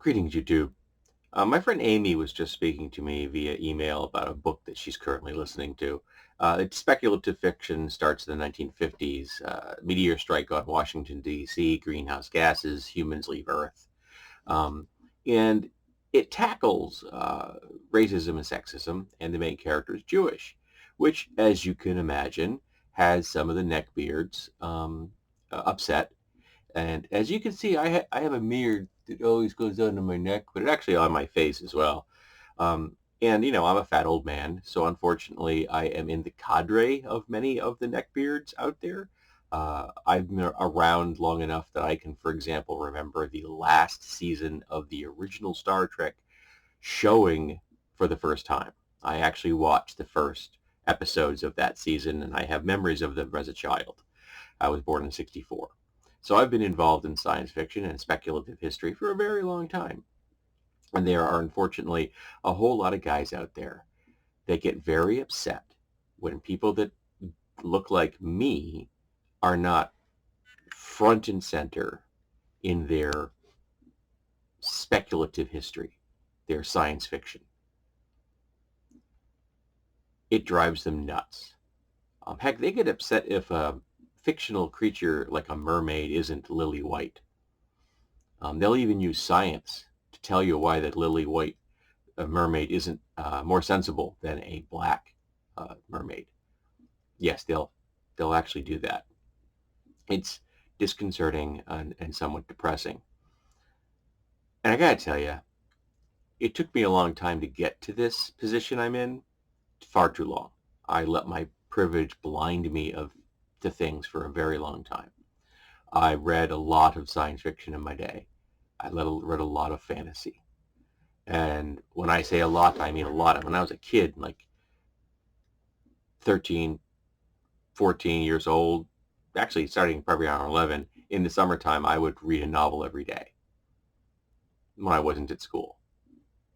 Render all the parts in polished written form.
Greetings, YouTube. My friend Amy was just speaking to me via email about a book that she's currently listening to. It's speculative fiction, starts in the 1950s. Meteor strike on Washington, D.C., greenhouse gases, humans leave Earth. Um, and it tackles racism and sexism, and the main character is Jewish, which, as you can imagine, has some of the neckbeards upset. And as you can see, I have a mirror that always goes under my neck, but it's actually on my face as well. And, I'm a fat old man, so unfortunately I am in the cadre of many of the neckbeards out there. I've been around long enough that I can, for example, remember the last season of the original Star Trek showing for the first time. I actually watched the first episodes of that season, and I have memories of them as a child. I was born in '64. So I've been involved in science fiction and speculative history for a very long time. And there are unfortunately a whole lot of guys out there that get very upset when people that look like me are not front and center in their speculative history, their science fiction. It drives them nuts. Heck, they get upset if a fictional creature like a mermaid isn't lily white. They'll even use science to tell you why that lily white mermaid isn't more sensible than a black mermaid. Yes, they'll actually do that. It's disconcerting and somewhat depressing. And I gotta tell you, it took me a long time to get to this position I'm in. Far too long. I let my privilege blind me to things for a very long time. I read a lot of science fiction in my day. Read a lot of fantasy. And when I say a lot, I mean a lot. When I was a kid, like 13, 14 years old, actually starting probably around 11, in the summertime, I would read a novel every day when I wasn't at school.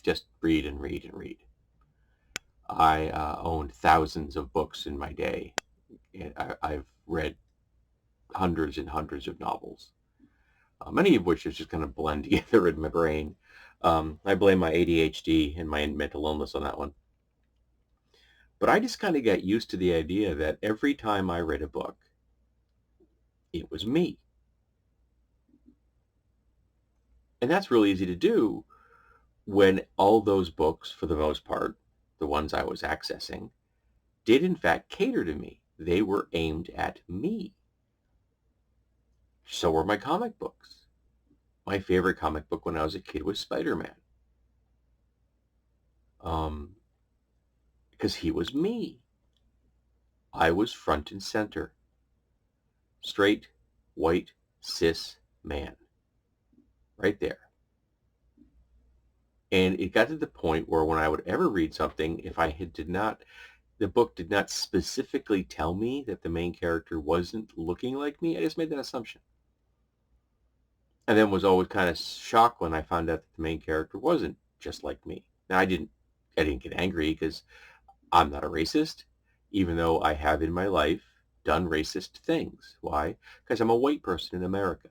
Just read and read and read. I owned thousands of books in my day. I've read hundreds and hundreds of novels, many of which is just kind of blend together in my brain. I blame my ADHD and my mental illness on that one. But I just kind of got used to the idea that every time I read a book, it was me. And that's really easy to do when all those books, for the most part, the ones I was accessing, did in fact cater to me. They were aimed at me. So were my comic books. My favorite comic book when I was a kid was Spider-Man. Um, because he was me. I was front and center. Straight, white, cis man. Right there. And it got to the point where when I would ever read something, if the book did not specifically tell me that the main character wasn't looking like me, I just made that assumption. And then was always kind of shocked when I found out that the main character wasn't just like me. Now I didn't get angry because I'm not a racist, even though I have in my life done racist things. Why? Because I'm a white person in America.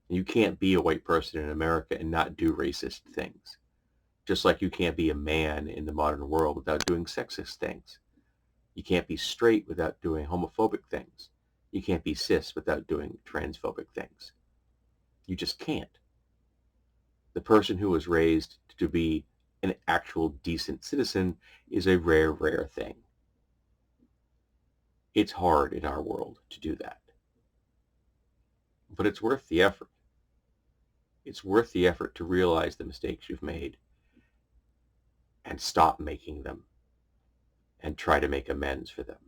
You can't be a white person in America and not do racist things. Just like you can't be a man in the modern world without doing sexist things. You can't be straight without doing homophobic things. You can't be cis without doing transphobic things. You just can't. The person who was raised to be an actual decent citizen is a rare, rare thing. It's hard in our world to do that. But it's worth the effort. It's worth the effort to realize the mistakes you've made and stop making them and try to make amends for them.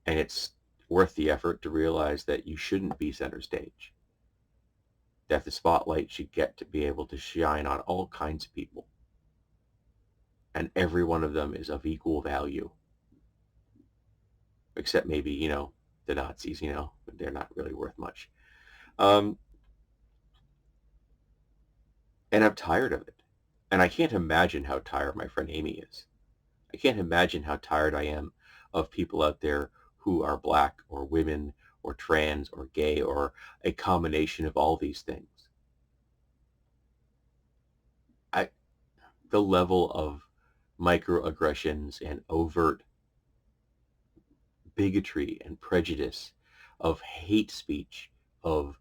And it's worth the effort to realize that you shouldn't be center stage, that the spotlight should get to be able to shine on all kinds of people, and every one of them is of equal value, except maybe, the Nazis, they're not really worth much. Um, and I'm tired of it. And I can't imagine how tired my friend Amy is. I can't imagine how tired I am of people out there who are black or women or trans or gay or a combination of all these things. the level of microaggressions and overt bigotry and prejudice, of hate speech, of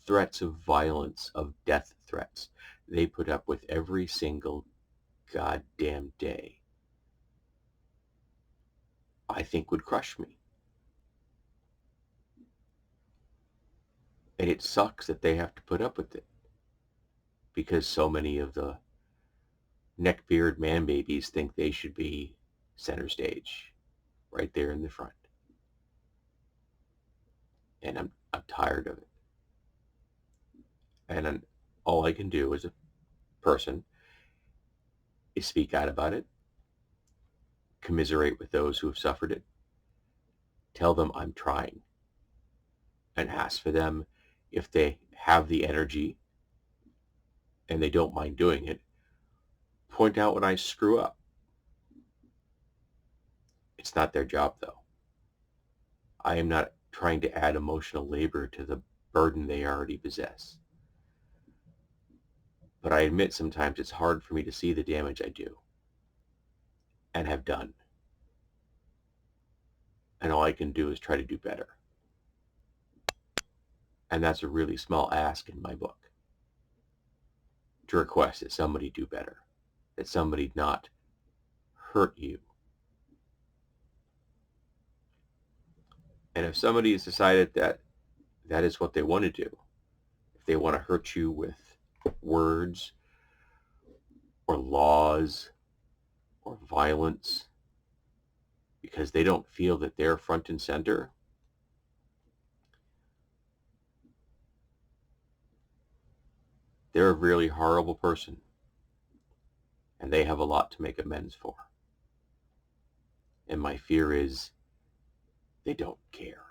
threats of violence, of death threats they put up with every single goddamn day, I think would crush me. And it sucks that they have to put up with it, because so many of the neckbeard man babies think they should be center stage, right there in the front. And I'm tired of it. And all I can do as a person is speak out about it, commiserate with those who have suffered it, tell them I'm trying, and ask for them, if they have the energy and they don't mind doing it, point out when I screw up. It's not their job, though. I am not trying to add emotional labor to the burden they already possess. But I admit sometimes it's hard for me to see the damage I do and have done. And all I can do is try to do better. And that's a really small ask in my book, to request that somebody do better, that somebody not hurt you. And if somebody has decided that that is what they want to do, if they want to hurt you with words or laws or violence because they don't feel that they're front and center, they're a really horrible person, and they have a lot to make amends for. And my fear is they don't care.